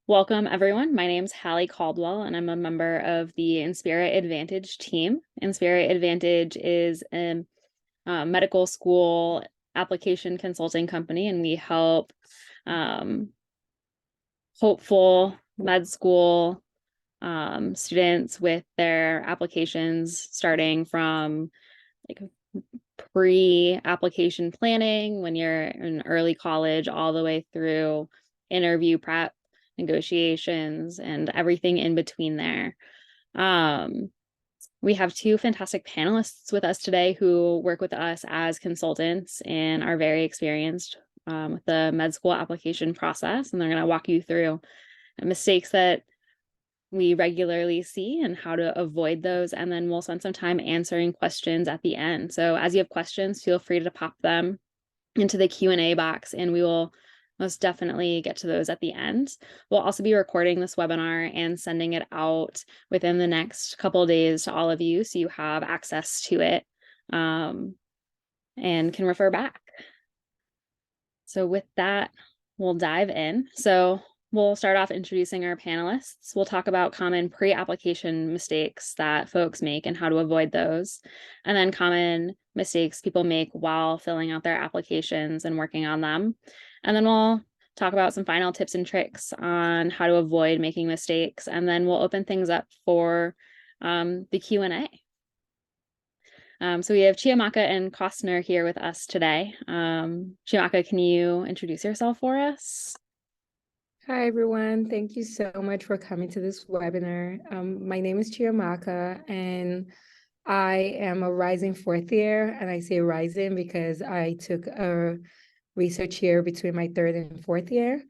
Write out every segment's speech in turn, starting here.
Welcome, everyone. My name is Hallie Caldwell, and I'm a member of the Inspira Advantage team. Inspira Advantage is a medical school application consulting company, and we help hopeful med school students with their applications, starting from like pre-application planning when you're in early college, all the way through interview prep, negotiations, and everything in between there. We have two fantastic panelists with us today who work with us as consultants and are very experienced with the med school application process, and they're going to walk you through mistakes that we regularly see and how to avoid those. And then we'll spend some time answering questions at the end. So as you have questions, feel free to pop them into the Q&A box, and we will most definitely get to those at the end. We'll also be recording this webinar and sending it out within the next couple of days to all of you, so you have access to it and can refer back. So with that, we'll dive in. So we'll start off introducing our panelists. We'll talk about common pre-application mistakes that folks make and how to avoid those, and then common mistakes people make while filling out their applications and working on them. And then we'll talk about some final tips and tricks on how to avoid making mistakes, and then we'll open things up for the Q&A. So we have Chiamaka and Costner here with us today. Chiamaka, can you introduce yourself for us? Hi, everyone. Thank you so much for coming to this webinar. My name is Chiamaka, and I am a rising fourth year. And I say rising because I took a research year between my third and fourth year,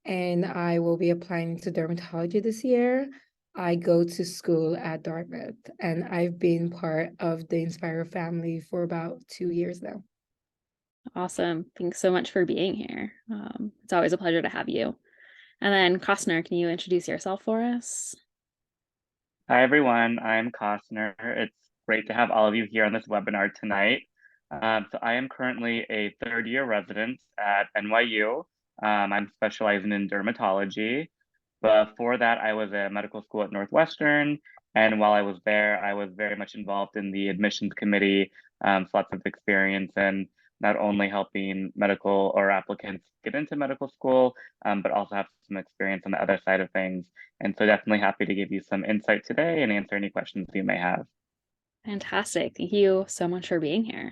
and I will be applying to dermatology this year. I go to school at Dartmouth, and I've been part of the Inspira family for about 2 years now. Awesome. Thanks so much for being here. It's always a pleasure to have you. And then Costner, can you introduce yourself for us? Hi, everyone. I'm Costner. It's great to have all of you here on this webinar tonight. So I am currently a third-year resident at NYU. I'm specializing in dermatology. Before that, I was at medical school at Northwestern. And while I was there, I was very much involved in the admissions committee, so lots of experience in not only helping medical or applicants get into medical school, but also have some experience on the other side of things. And so definitely happy to give you some insight today and answer any questions you may have. Fantastic. Thank you so much for being here.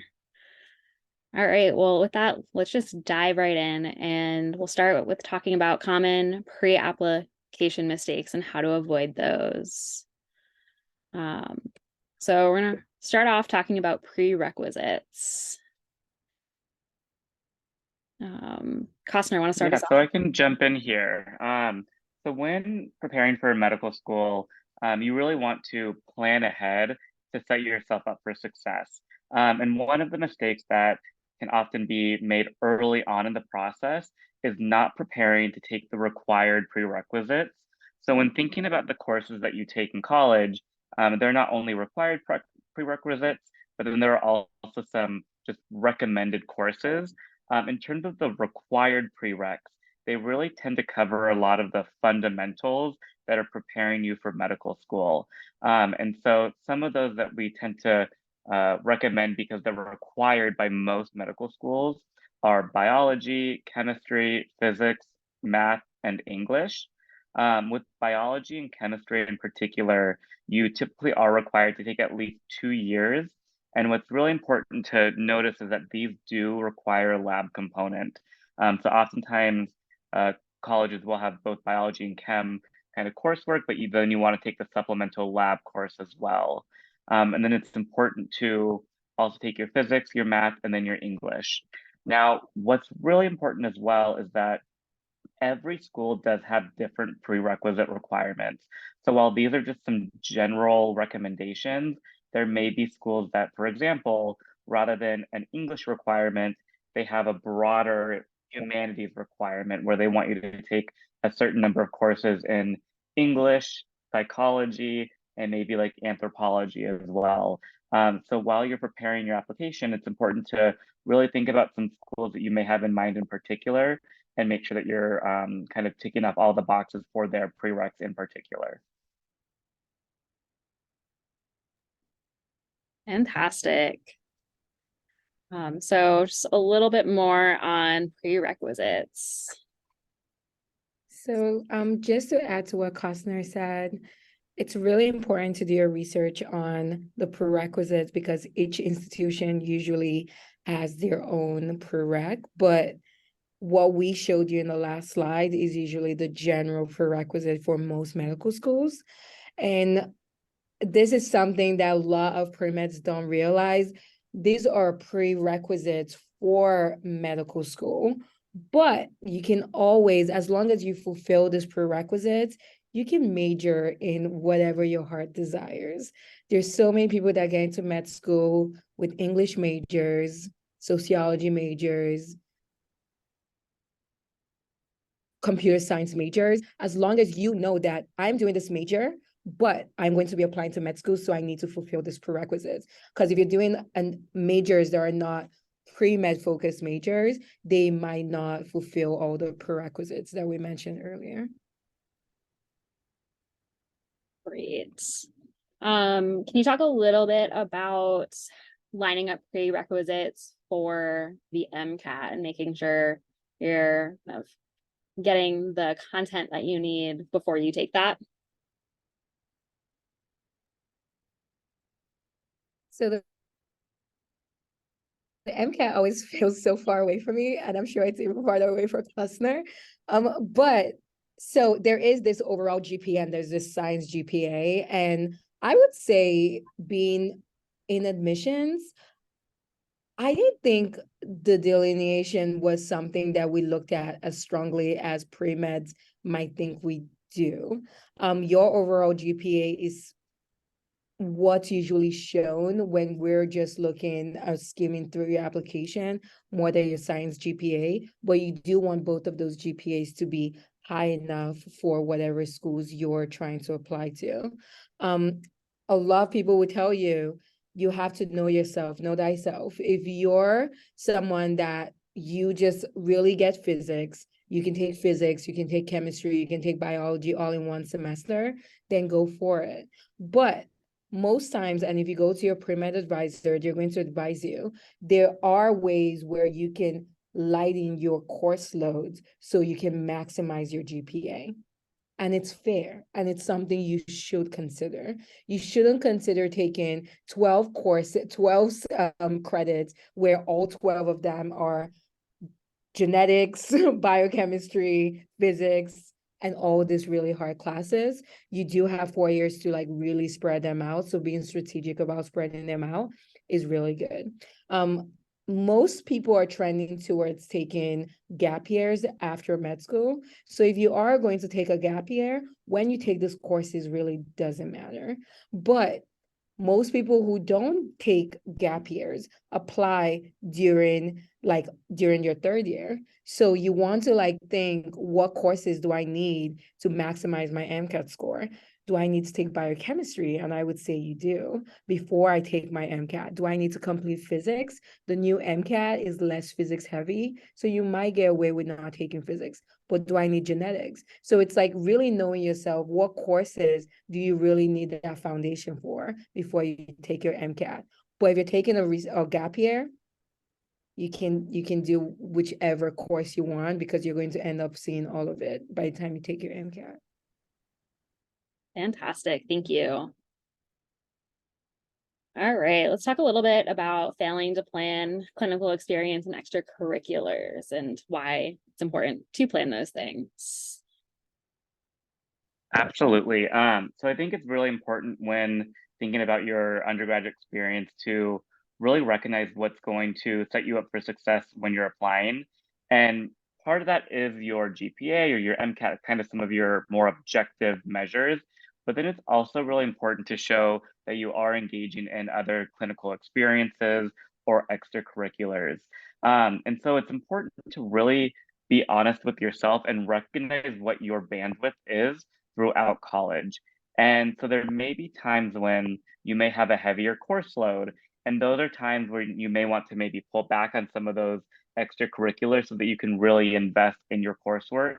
All right, well, with that, let's just dive right in, and we'll start with talking about common pre-application mistakes and how to avoid those. So we're gonna start off talking about prerequisites. Costner, want to start us off? So I can jump in here. So when preparing for medical school, you really want to plan ahead to set yourself up for success. And one of the mistakes that can often be made early on in the process is not preparing to take the required prerequisites. So when thinking about the courses that you take in college, they're not only required prerequisites, but then there are also some just recommended courses. In terms of the required prereqs, they really tend to cover a lot of the fundamentals that are preparing you for medical school. And so some of those that we tend to recommend because they're required by most medical schools are biology, chemistry, physics, math, and English. With biology and chemistry in particular, you typically are required to take at least 2 years. And what's really important to notice is that these do require a lab component. So oftentimes colleges will have both biology and chem kind of coursework, but then you want to take the supplemental lab course as well. And then it's important to also take your physics, your math, and then your English. Now, what's really important as well is that every school does have different prerequisite requirements. So while these are just some general recommendations, there may be schools that, for example, rather than an English requirement, they have a broader humanities requirement where they want you to take a certain number of courses in English, psychology, and maybe like anthropology as well. So while you're preparing your application, it's important to really think about some schools that you may have in mind in particular, and make sure that you're kind of ticking off all the boxes for their prereqs in particular. Fantastic. So just a little bit more on prerequisites. So just to add to what Costner said, it's really important to do your research on the prerequisites because each institution usually has their own prereq, but what we showed you in the last slide is usually the general prerequisite for most medical schools. And this is something that a lot of pre-meds don't realize. These are prerequisites for medical school, but you can always, as long as you fulfill these prerequisites, you can major in whatever your heart desires. There's so many people that get into med school with English majors, sociology majors, computer science majors, as long as you know that I'm doing this major, but I'm going to be applying to med school, so I need to fulfill this prerequisites. Because if you're doing majors that are not pre-med focused majors, they might not fulfill all the prerequisites that we mentioned earlier. Great. Can you talk a little bit about lining up prerequisites for the MCAT and making sure you're kind of getting the content that you need before you take that? So the MCAT always feels so far away from me, and I'm sure it's even farther away for Klusner. But so there is this overall GPA and there's this science GPA, and I would say being in admissions, I didn't think the delineation was something that we looked at as strongly as pre-meds might think we do. Your overall GPA is what's usually shown when we're just looking or skimming through your application more than your science GPA, but you do want both of those GPAs to be high enough for whatever schools you're trying to apply to. A lot of people would tell you, you have to know yourself, know thyself. If you're someone that you just really get physics, you can take physics, you can take chemistry, you can take biology all in one semester, then go for it. But most times, and if you go to your pre-med advisor, they're going to advise you, there are ways where you can lighten your course loads so you can maximize your GPA. And it's fair, and it's something you should consider. You shouldn't consider taking 12 credits where all 12 of them are genetics, biochemistry, physics, and all these really hard classes. You do have 4 years to like really spread them out. So being strategic about spreading them out is really good. Most people are trending towards taking gap years after med school. So if you are going to take a gap year, when you take these courses really doesn't matter. But most people who don't take gap years apply during your third year. So you want to think, what courses do I need to maximize my MCAT score? Do I need to take biochemistry? And I would say you do before I take my MCAT. Do I need to complete physics? The new MCAT is less physics heavy, so you might get away with not taking physics. But do I need genetics? So it's like really knowing yourself, what courses do you really need that foundation for before you take your MCAT? But if you're taking a gap year, you can do whichever course you want because you're going to end up seeing all of it by the time you take your MCAT. Fantastic. Thank you. All right, let's talk a little bit about failing to plan clinical experience and extracurriculars and why it's important to plan those things. Absolutely. So I think it's really important when thinking about your undergraduate experience to really recognize what's going to set you up for success when you're applying. And part of that is your GPA or your MCAT, kind of some of your more objective measures. But then it's also really important to show that you are engaging in other clinical experiences or extracurriculars. And so it's important to really be honest with yourself and recognize what your bandwidth is throughout college. And so there may be times when you may have a heavier course load, and those are times where you may want to maybe pull back on some of those extracurriculars so that you can really invest in your coursework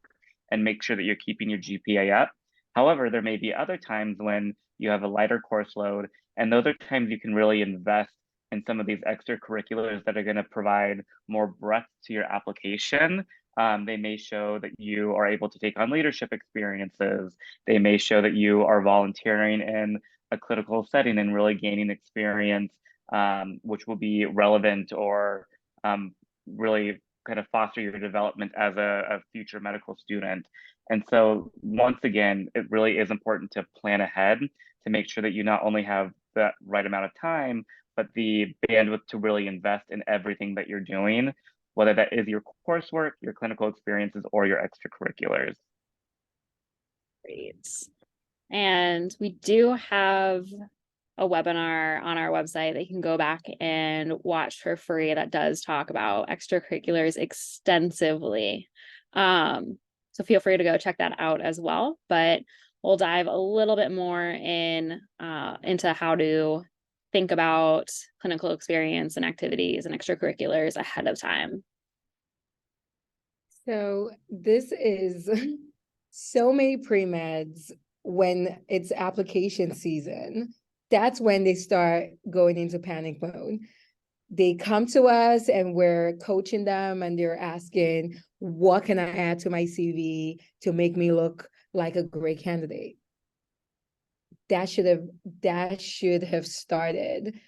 and make sure that you're keeping your GPA up. However, there may be other times when you have a lighter course load, and those are times you can really invest in some of these extracurriculars that are going to provide more breadth to your application. They may show that you are able to take on leadership experiences. They may show that you are volunteering in a clinical setting and really gaining experience, which will be relevant or really kind of foster your development as a future medical student. And so once again, it really is important to plan ahead to make sure that you not only have the right amount of time, but the bandwidth to really invest in everything that you're doing, whether that is your coursework, your clinical experiences, or your extracurriculars. Great. And we do have a webinar on our website that you can go back and watch for free that does talk about extracurriculars extensively. So feel free to go check that out as well. But we'll dive a little bit more into how to think about clinical experience and activities and extracurriculars ahead of time. So this is so many pre-meds when it's application season. That's when they start going into panic mode. They come to us and we're coaching them and they're asking, what can I add to my CV to make me look like a great candidate? That should have started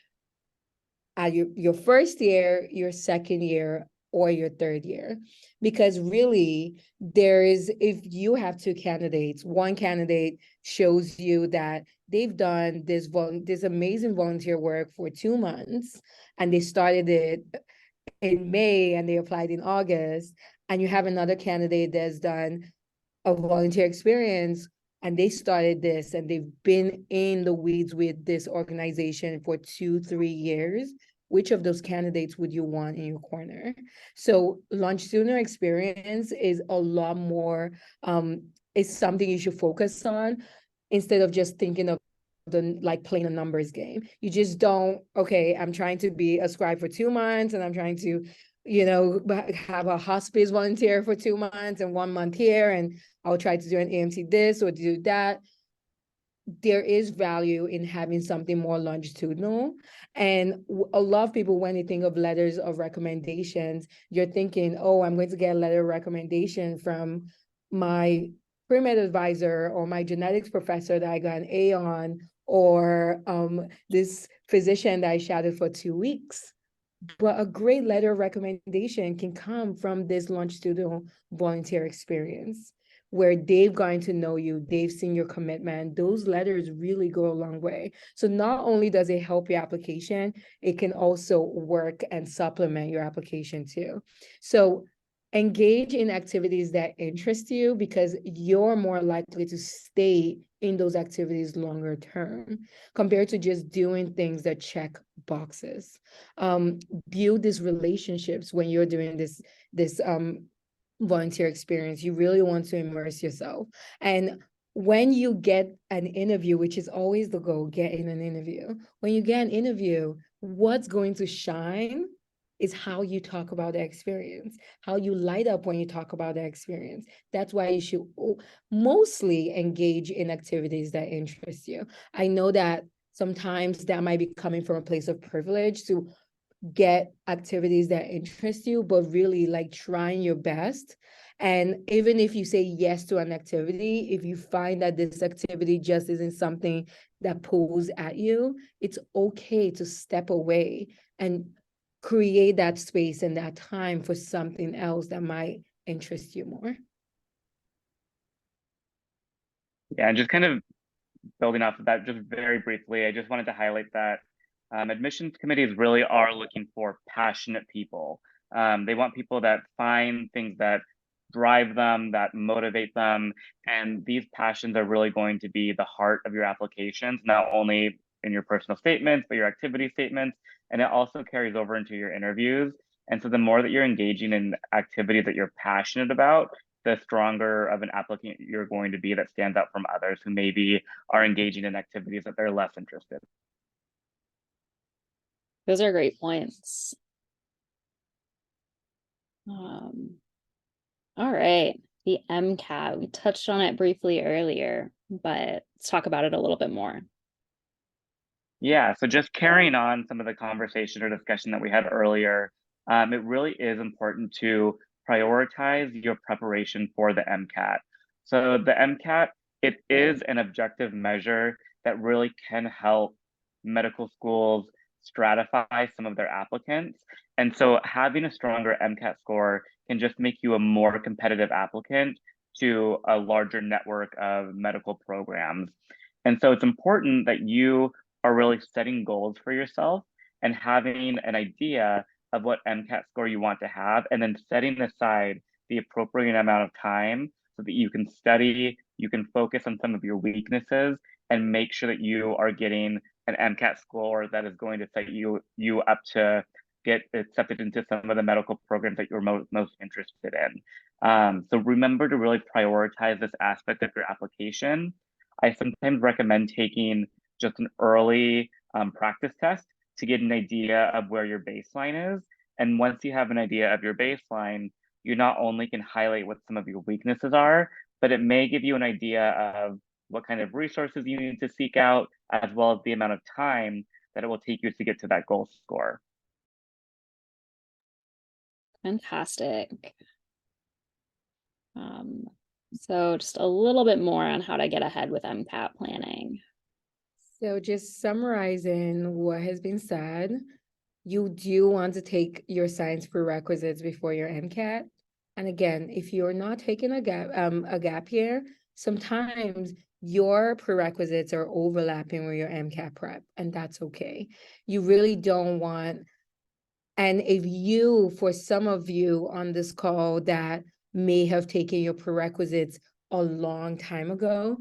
at your first year, your second year, or your third year. Because really, if you have two candidates, one candidate shows you that they've done this amazing volunteer work for 2 months, and they started it in May and they applied in August, and you have another candidate that's done a volunteer experience and they started this and they've been in the weeds with this organization for 2-3 years. Which of those candidates would you want in your corner? So longitudinal experience is a lot more, it's something you should focus on instead of just thinking of like playing a numbers game. You just don't, okay, I'm trying to be a scribe for 2 months and I'm trying to, have a hospice volunteer for 2 months and 1 month here, and I'll try to do an AMT this or do that. There is value in having something more longitudinal. And a lot of people, when they think of letters of recommendations, you're thinking, oh, I'm going to get a letter of recommendation from my pre-med advisor or my genetics professor that I got an A on, or this physician that I shadowed for 2 weeks. But a great letter of recommendation can come from this longitudinal volunteer experience where they've gotten to know you, they've seen your commitment. Those letters really go a long way. So not only does it help your application, it can also work and supplement your application too. So engage in activities that interest you because you're more likely to stay in those activities longer term compared to just doing things that check boxes. Build these relationships when you're doing this volunteer experience. You really want to immerse yourself. And when you get an interview, which is always the goal, getting an interview, when you get an interview, what's going to shine is how you talk about the experience, how you light up when you talk about the experience. That's why you should mostly engage in activities that interest you. I know that sometimes that might be coming from a place of privilege to get activities that interest you, but really like trying your best. And even if you say yes to an activity, if you find that this activity just isn't something that pulls at you, it's okay to step away and create that space and that time for something else that might interest you more. Yeah, and just kind of building off of that, just very briefly, I just wanted to highlight that admissions committees really are looking for passionate people. They want people that find things that drive them, that motivate them. And these passions are really going to be the heart of your applications, not only in your personal statements, but your activity statements. And it also carries over into your interviews. And so the more that you're engaging in activities that you're passionate about, the stronger of an applicant you're going to be that stands out from others who maybe are engaging in activities that they're less interested in. Those are great points. All right, the MCAT. We touched on it briefly earlier, but let's talk about it a little bit more. Yeah, so just carrying on some of the conversation or discussion that we had earlier, it really is important to prioritize your preparation for the MCAT. So the MCAT, it is an objective measure that really can help medical schools stratify some of their applicants. And so having a stronger MCAT score can just make you a more competitive applicant to a larger network of medical programs. And so it's important that you are really setting goals for yourself and having an idea of what MCAT score you want to have, and then setting aside the appropriate amount of time so that you can study, you can focus on some of your weaknesses, and make sure that you are getting an MCAT score that is going to set you up to get accepted into some of the medical programs that you're most interested in. So remember to really prioritize this aspect of your application. I sometimes recommend taking just an early practice test to get an idea of where your baseline is. And once you have an idea of your baseline, you not only can highlight what some of your weaknesses are, but it may give you an idea of what kind of resources you need to seek out, as well as the amount of time that it will take you to get to that goal score. Fantastic. So just a little bit more on how to get ahead with MCAT planning. So just summarizing what has been said, you do want to take your science prerequisites before your MCAT. And again, if you're not taking a gap year, sometimes your prerequisites are overlapping with your MCAT prep, and that's okay. You really don't want, and if you, for some of you on this call that may have taken your prerequisites a long time ago,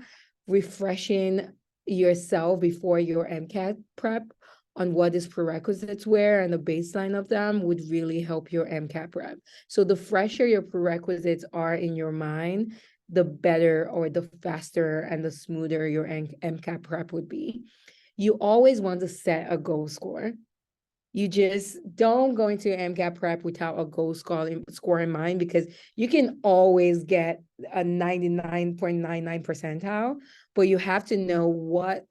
refreshing yourself before your MCAT prep on what is prerequisites were and the baseline of them would really help your MCAT prep. So the fresher your prerequisites are in your mind, the better or the faster and the smoother your MCAT prep would be. You always want to set a goal score. You just don't go into your MCAT prep without a goal score in mind, because you can always get a 99.99 percentile, but you have to know what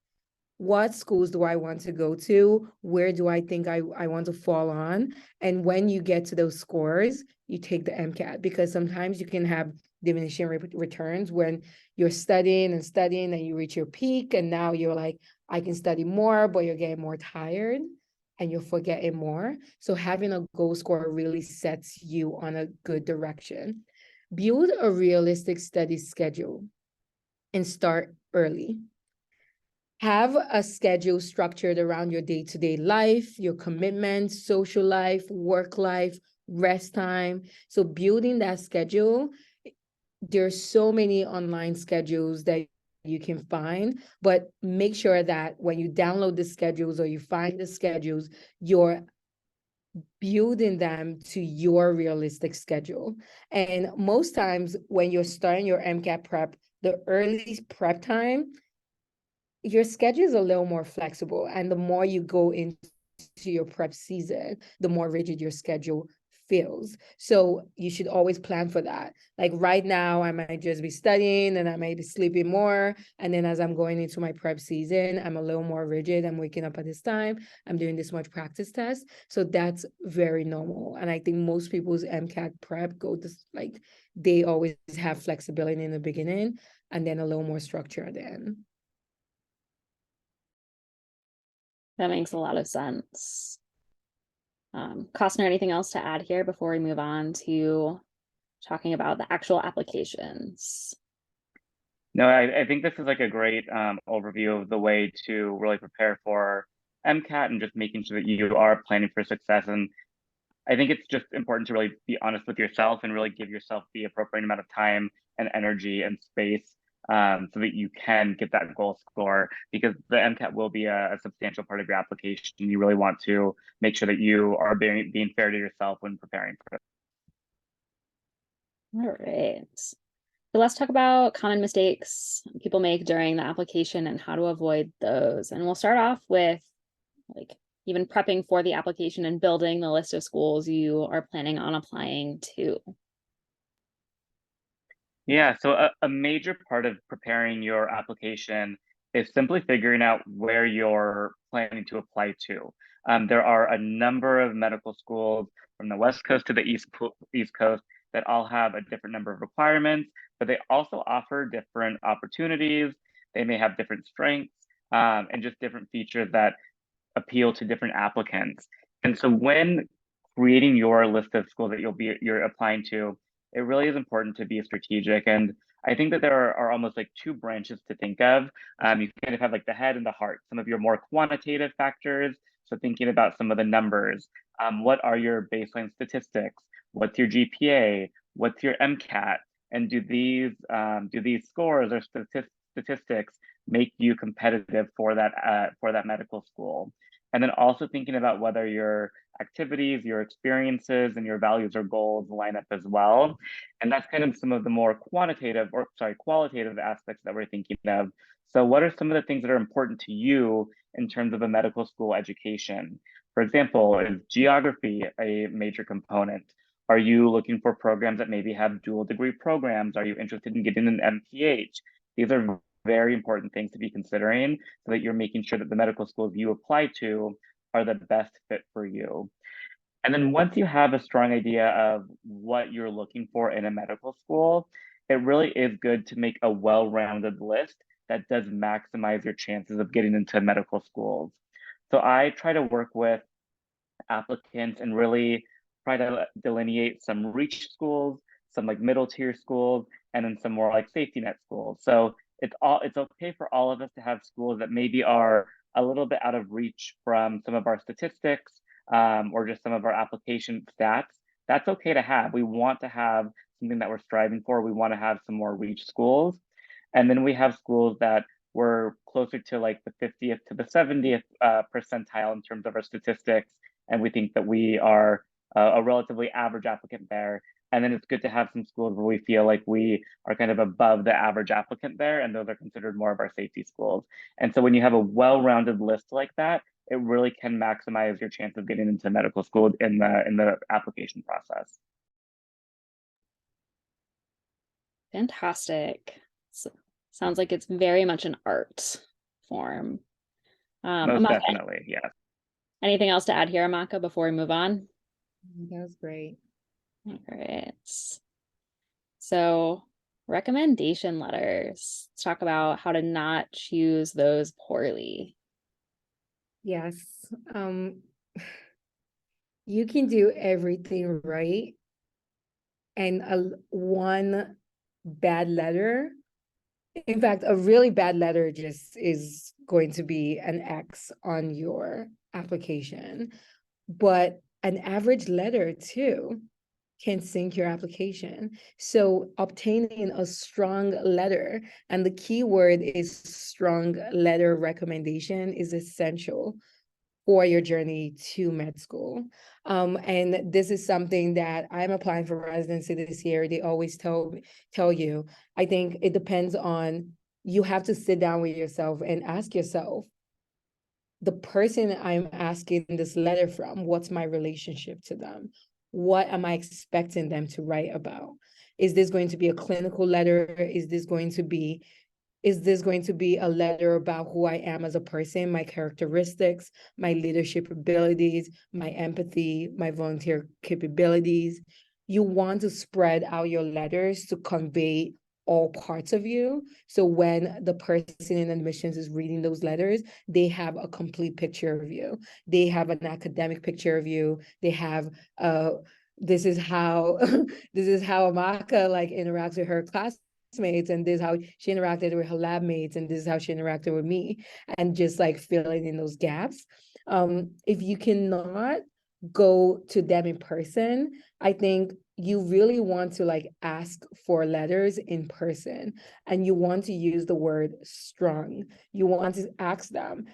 schools do I want to go to? Where do I think I want to fall on? And when you get to those scores, you take the MCAT, because sometimes you can have diminishing returns when you're studying and studying and you reach your peak and now you're like, I can study more, but you're getting more tired and you're forgetting more. So having a goal score really sets you on a good direction. Build a realistic study schedule and start early. Have a schedule structured around your day-to-day life, your commitments, social life, work life, rest time. So building that schedule, there's so many online schedules that you can find, but make sure that when you download the schedules or you find the schedules, you're building them to your realistic schedule. And most times when you're starting your MCAT prep, the early prep time, your schedule is a little more flexible. And the more you go into your prep season, the more rigid your schedule feels. So you should always plan for that. Like right now, I might just be studying and I might be sleeping more. And then as I'm going into my prep season, I'm a little more rigid. I'm waking up at this time. I'm doing this much practice test. So that's very normal. And I think most people's MCAT prep go this, like they always have flexibility in the beginning and then a little more structure at the end. That makes a lot of sense. Costner, anything else to add here before we move on to talking about the actual applications? No, I think this is like a great overview of the way to really prepare for MCAT and just making sure that you are planning for success. And I think it's just important to really be honest with yourself and really give yourself the appropriate amount of time and energy and space so that you can get that goal score, because the MCAT will be a substantial part of your application. You really want to make sure that you are being fair to yourself when preparing for it. All right. So let's talk about common mistakes people make during the application and how to avoid those. And we'll start off with like even prepping for the application and building the list of schools you are planning on applying to? Yeah, so a major part of preparing your application is simply figuring out where you're planning to apply to. There are a number of medical schools from the West Coast to the East Coast that all have a different number of requirements, but they also offer different opportunities. They may have different strengths, and just different features that appeal to different applicants. And so when creating your list of schools that you're applying to, it really is important to be strategic. And I think that there are almost like two branches to think of. You kind of have like the head and the heart, some of your more quantitative factors. So thinking about some of the numbers, what are your baseline statistics? What's your GPA? What's your MCAT? And do these scores or statistics make you competitive for that medical school? And then also thinking about whether your activities, your experiences, and your values or goals line up as well. And that's kind of some of the more qualitative aspects that we're thinking of. So what are some of the things that are important to you in terms of a medical school education? For example, is geography a major component? Are you looking for programs that maybe have dual degree programs? Are you interested in getting an MPH? These are very important things to be considering so that you're making sure that the medical schools you apply to are the best fit for you. And then once you have a strong idea of what you're looking for in a medical school, it really is good to make a well-rounded list that does maximize your chances of getting into medical schools. So I try to work with applicants and really try to delineate some reach schools, some like middle tier schools, and then some more like safety net schools. So it's okay for all of us to have schools that maybe are a little bit out of reach from some of our statistics, or just some of our application stats. That's okay to have. We want to have something that we're striving for. We want to have some more reach schools. And then we have schools that were closer to like the 50th to the 70th percentile in terms of our statistics. And we think that we are a relatively average applicant there. And then it's good to have some schools where we feel like we are kind of above the average applicant there, and those are considered more of our safety schools. And so when you have a well-rounded list like that, it really can maximize your chance of getting into medical school in the application process. Fantastic. So, sounds like it's very much an art form. Most Amaka, definitely, yes. anything else to add here, Amaka, before we move on? That was great. All right. So recommendation letters. Let's talk about how to not choose those poorly. Yes. You can do everything right, and one bad letter, in fact, a really bad letter just is going to be an X on your application. But an average letter too can sink your application. So obtaining a strong letter, and the key word is strong letter recommendation, is essential for your journey to med school. And this is something that I'm applying for residency this year. They always tell you, I think it depends on, you have to sit down with yourself and ask yourself, the person I'm asking this letter from, what's my relationship to them? What am I expecting them to write about? Is this going to be a clinical letter? Is this going to be a letter about who I am as a person, my characteristics, my leadership abilities, my empathy, my volunteer capabilities? You want to spread out your letters to convey all parts of you. So when the person in admissions is reading those letters, they have a complete picture of you. They have an academic picture of you. They have this is how Amaka like interacts with her classmates, and this is how she interacted with her lab mates, and this is how she interacted with me, and just like filling in those gaps. If you cannot go to them in person, I think you really want to like ask for letters in person, and you want to use the word strong. You want to ask them,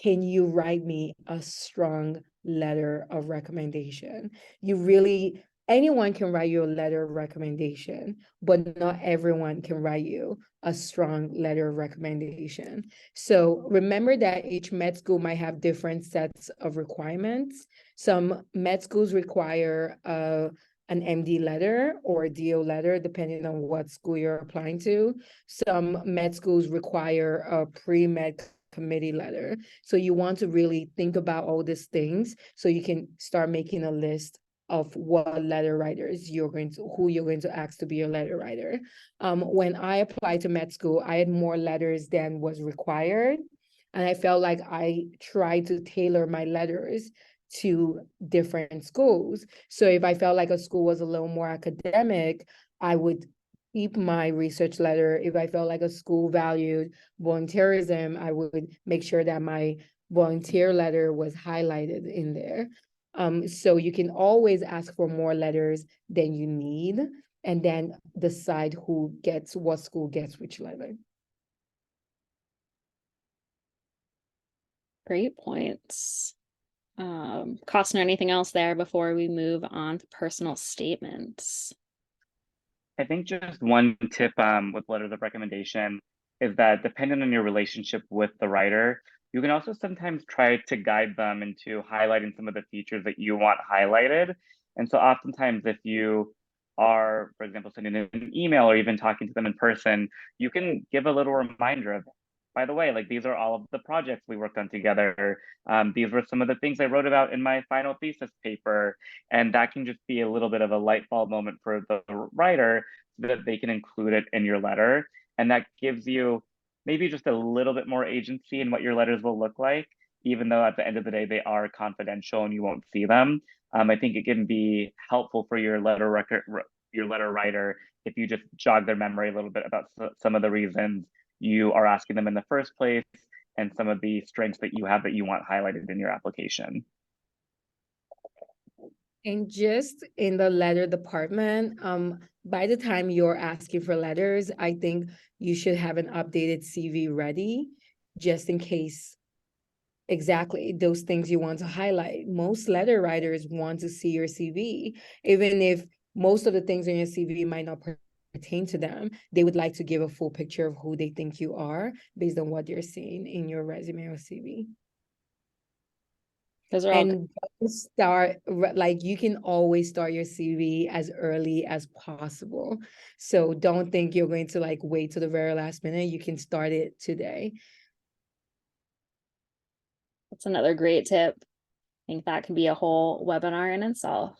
can you write me a strong letter of recommendation? You really anyone can write you a letter of recommendation, but not everyone can write you a strong letter of recommendation. So remember that each med school might have different sets of requirements. Some med schools require an MD letter or a DO letter, depending on what school you're applying to. Some med schools require a pre-med committee letter. So you want to really think about all these things so you can start making a list of what letter writers who you're going to ask to be your letter writer. When I applied to med school, I had more letters than was required. And I felt like I tried to tailor my letters to different schools. So if I felt like a school was a little more academic, I would keep my research letter. If I felt like a school valued volunteerism, I would make sure that my volunteer letter was highlighted in there. So you can always ask for more letters than you need, and then decide what school gets which letter. Great points. Costin, anything else there before we move on to personal statements? I think just one tip with letters of recommendation is that depending on your relationship with the writer, you can also sometimes try to guide them into highlighting some of the features that you want highlighted. And so oftentimes if you are, for example, sending an email or even talking to them in person, you can give a little reminder of, by the way, like these are all of the projects we worked on together. These were some of the things I wrote about in my final thesis paper. And that can just be a little bit of a light bulb moment for the writer so that they can include it in your letter. And that gives you maybe just a little bit more agency in what your letters will look like, even though at the end of the day, they are confidential and you won't see them. I think it can be helpful for your letter writer if you just jog their memory a little bit about some of the reasons you are asking them in the first place and some of the strengths that you have that you want highlighted in your application. And just in the letter department, by the time you're asking for letters, I think you should have an updated CV ready, just in case exactly those things you want to highlight. Most letter writers want to see your CV, even if most of the things in your CV might not pertain to them. They would like to give a full picture of who they think you are based on what they're seeing in your resume or CV. Those are all good. And you can always start your CV as early as possible. So don't think you're going to wait to the very last minute. You can start it today. That's another great tip. I think that can be a whole webinar in itself.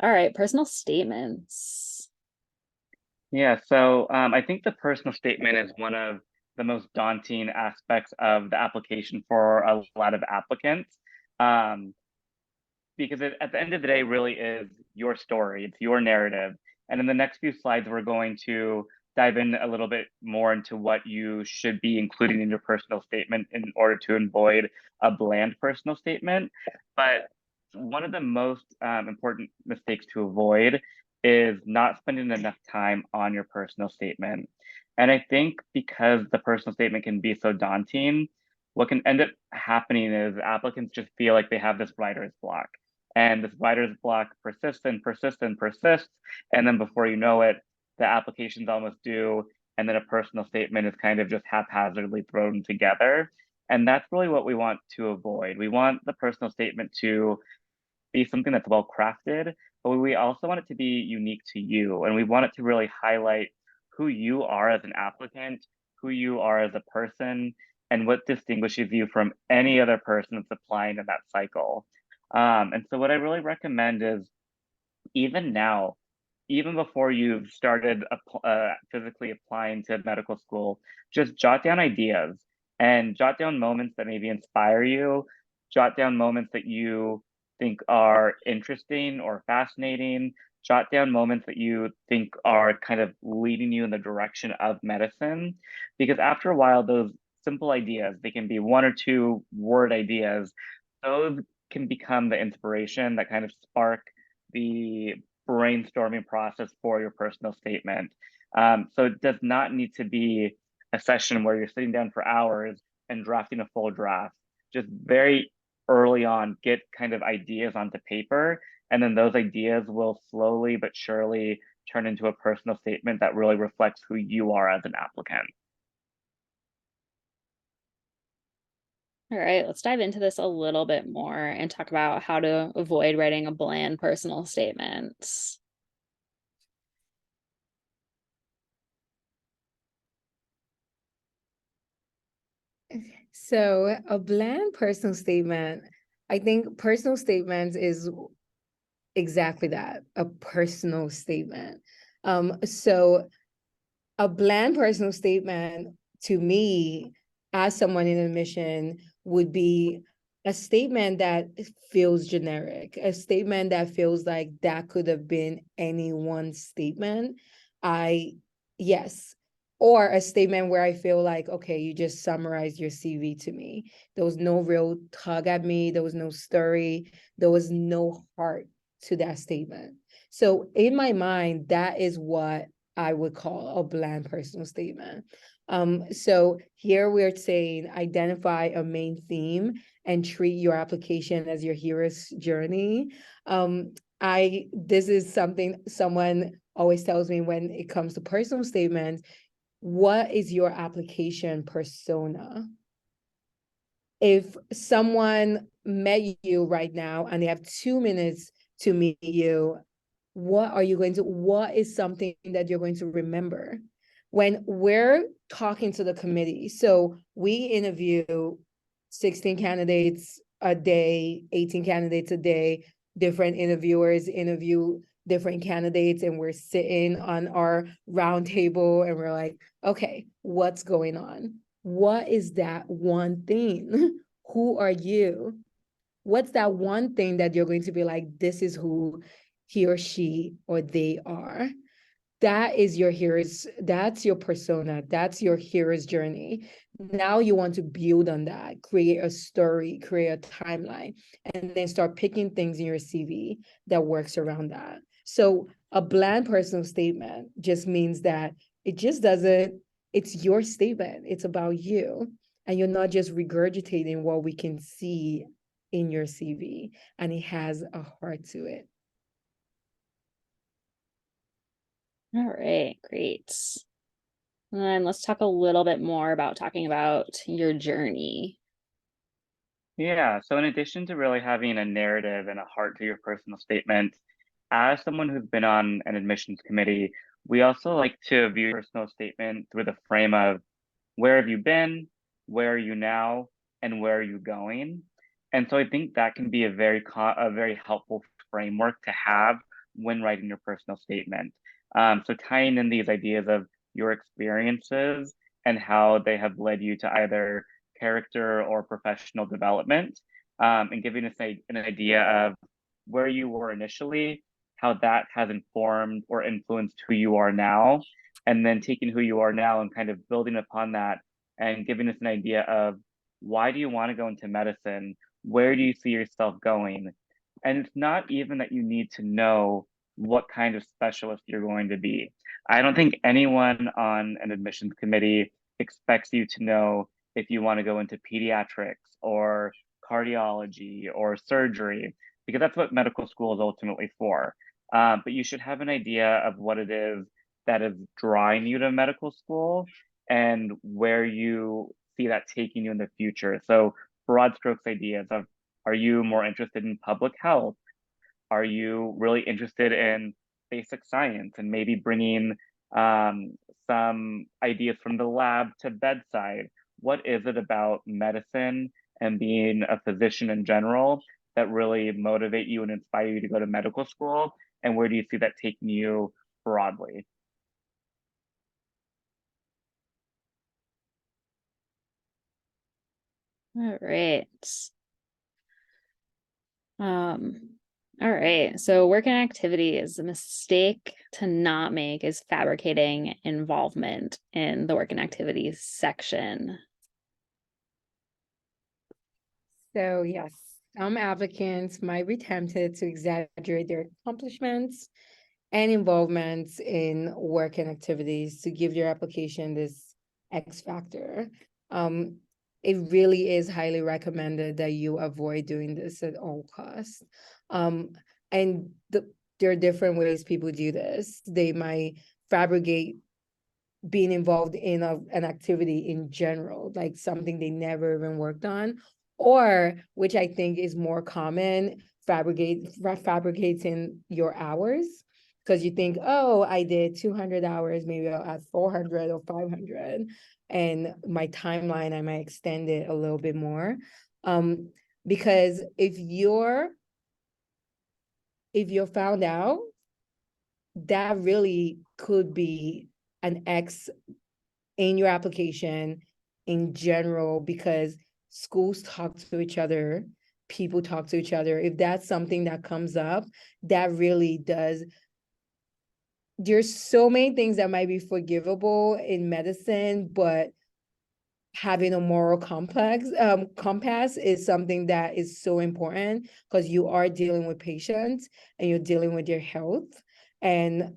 All right, personal statements. Yeah, so I think the personal statement is one of the most daunting aspects of the application for a lot of applicants. Because at the end of the day really is your story, it's your narrative. And in the next few slides, we're going to dive in a little bit more into what you should be including in your personal statement in order to avoid a bland personal statement. But one of the most important mistakes to avoid is not spending enough time on your personal statement. And I think because the personal statement can be so daunting, what can end up happening is applicants just feel like they have this writer's block. And this writer's block persists and persists and persists. And then before you know it, the application's almost due. And then a personal statement is kind of just haphazardly thrown together. And that's really what we want to avoid. We want the personal statement to be something that's well crafted, but we also want it to be unique to you. And we want it to really highlight who you are as an applicant, who you are as a person, and what distinguishes you from any other person that's applying in that cycle. And so what I really recommend is even now, even before you've started physically applying to medical school, just jot down ideas and jot down moments that maybe inspire you, jot down moments that you think are interesting or fascinating, jot down moments that you think are kind of leading you in the direction of medicine. Because after a while, those simple ideas, they can be 1 or 2 word ideas, those can become the inspiration that kind of spark the brainstorming process for your personal statement. So it does not need to be a session where you're sitting down for hours and drafting a full draft. Just very early on get kind of ideas onto paper, and then those ideas will slowly but surely turn into a personal statement that really reflects who you are as an applicant. All right, let's dive into this a little bit more and talk about how to avoid writing a bland personal statement. So a bland personal statement, I think personal statements is exactly that, a personal statement. So a bland personal statement to me, as someone in admission, would be a statement that feels generic, a statement that feels like that could have been anyone's statement. Yes. Or a statement where I feel like, okay, you just summarized your CV to me. There was no real tug at me. There was no story. There was no heart to that statement. So in my mind, that is what I would call a bland personal statement. So here we're saying identify a main theme and treat your application as your hero's journey. This is something someone always tells me when it comes to personal statements. What is your application persona? If someone met you right now and they have 2 minutes to meet you, what is something that you're going to remember when we're talking to the committee? So we interview 16 candidates a day, 18 candidates a day, different interviewers interview different candidates, and we're sitting on our round table and we're like, okay, what's going on? What is that one thing? Who are you? What's that one thing that you're going to be like, this is who he or she or they are? That is your hero's, that's your persona, that's your hero's journey. Now you want to build on that, create a story, create a timeline, and then start picking things in your CV that works around that. So a bland personal statement just means that it just doesn't, it's your statement, it's about you. And you're not just regurgitating what we can see in your CV, and it has a heart to it. All right, great. And let's talk a little bit more about talking about your journey. Yeah, so in addition to really having a narrative and a heart to your personal statement, as someone who's been on an admissions committee, we also like to view your personal statement through the frame of where have you been, where are you now, and where are you going? And so I think that can be a very helpful framework to have when writing your personal statement. So tying in these ideas of your experiences and how they have led you to either character or professional development, and giving us an idea of where you were initially, how that has informed or influenced who you are now, and then taking who you are now and kind of building upon that and giving us an idea of why do you want to go into medicine? Where do you see yourself going? And it's not even that you need to know what kind of specialist you're going to be. I don't think anyone on an admissions committee expects you to know if you want to go into pediatrics or cardiology or surgery, because that's what medical school is ultimately for. But you should have an idea of what it is that is drawing you to medical school and where you see that taking you in the future. So broad strokes ideas of, are you more interested in public health? Are you really interested in basic science and maybe bringing some ideas from the lab to bedside? What is it about medicine and being a physician in general that really motivate you and inspire you to go to medical school? And where do you see that taking you broadly? All right. All right. So work and activities, a mistake to not make is fabricating involvement in the work and activities section. So yes, some applicants might be tempted to exaggerate their accomplishments and involvements in work and activities to give your application this X factor. it really is highly recommended that you avoid doing this at all costs. And there are different ways people do this. They might fabricate being involved in an activity in general, like something they never even worked on, or, which I think is more common, fabricating your hours. Because you think, oh, I did 200 hours, maybe I'll add 400 or 500, and my timeline, I might extend it a little bit more. Because if you're found out, that really could be an X in your application in general, because schools talk to each other, people talk to each other. If that's something that comes up, that really does. There's so many things that might be forgivable in medicine, but having a moral compass is something that is so important, because you are dealing with patients and you're dealing with their health, and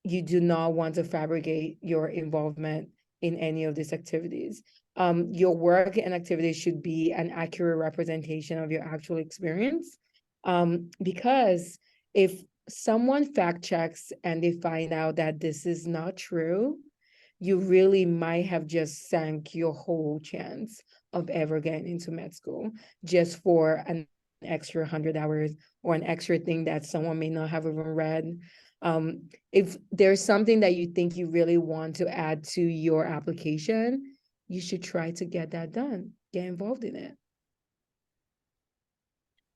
you do not want to fabricate your involvement in any of these activities. Your work and activities should be an accurate representation of your actual experience. Because if someone fact checks and they find out that this is not true, you really might have just sank your whole chance of ever getting into med school just for an extra 100 hours or an extra thing that someone may not have even read. If there's something that you think you really want to add to your application, you should try to get that done. Get involved in it.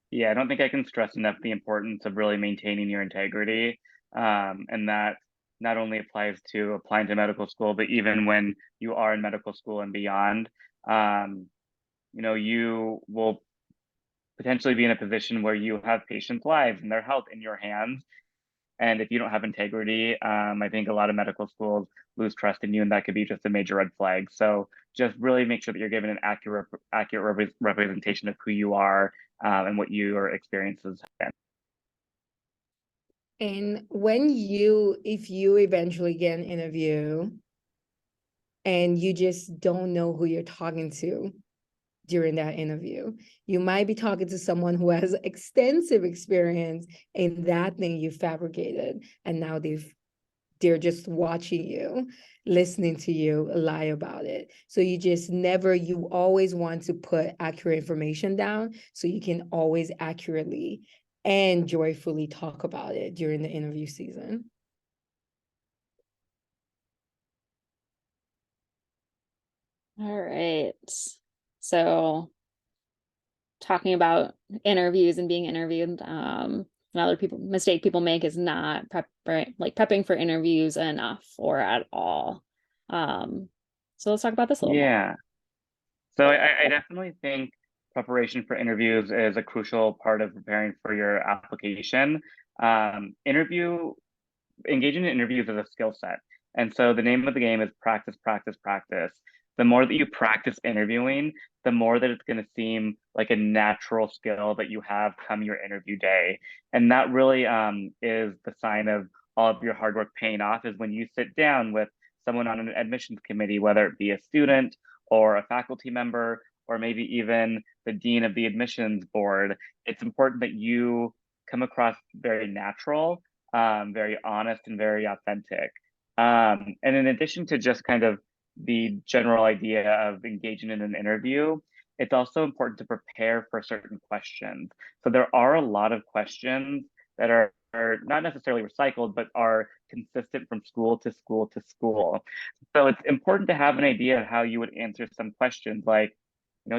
Yeah, I don't think I can stress enough the importance of really maintaining your integrity. And that not only applies to applying to medical school, but even when you are in medical school and beyond. You will potentially be in a position where you have patients' lives and their health in your hands. And if you don't have integrity, I think a lot of medical schools lose trust in you, and that could be just a major red flag. So just really make sure that you're given an accurate representation of who you are and what your experiences have been. And if you eventually get an interview and you just don't know who you're talking to during that interview, you might be talking to someone who has extensive experience in that thing you fabricated, and now they're just watching you, listening to you lie about it. So you always want to put accurate information down so you can always accurately and joyfully talk about it during the interview season. All right. So talking about interviews and being interviewed, another mistake people make is not prepping for interviews enough or at all. So let's talk about this a little more. Yeah. So I definitely think preparation for interviews is a crucial part of preparing for your application. Engaging in interviews is a skill set. And so the name of the game is practice, practice, practice. The more that you practice interviewing, the more that it's going to seem like a natural skill that you have come your interview day. And that really is the sign of all of your hard work paying off, is when you sit down with someone on an admissions committee, whether it be a student or a faculty member, or maybe even the dean of the admissions board. It's important that you come across very natural, very honest, and very authentic. And in addition to just kind of the general idea of engaging in an interview, it's also important to prepare for certain questions. So there are a lot of questions that are not necessarily recycled, but are consistent from school to school to school. So it's important to have an idea of how you would answer some questions like,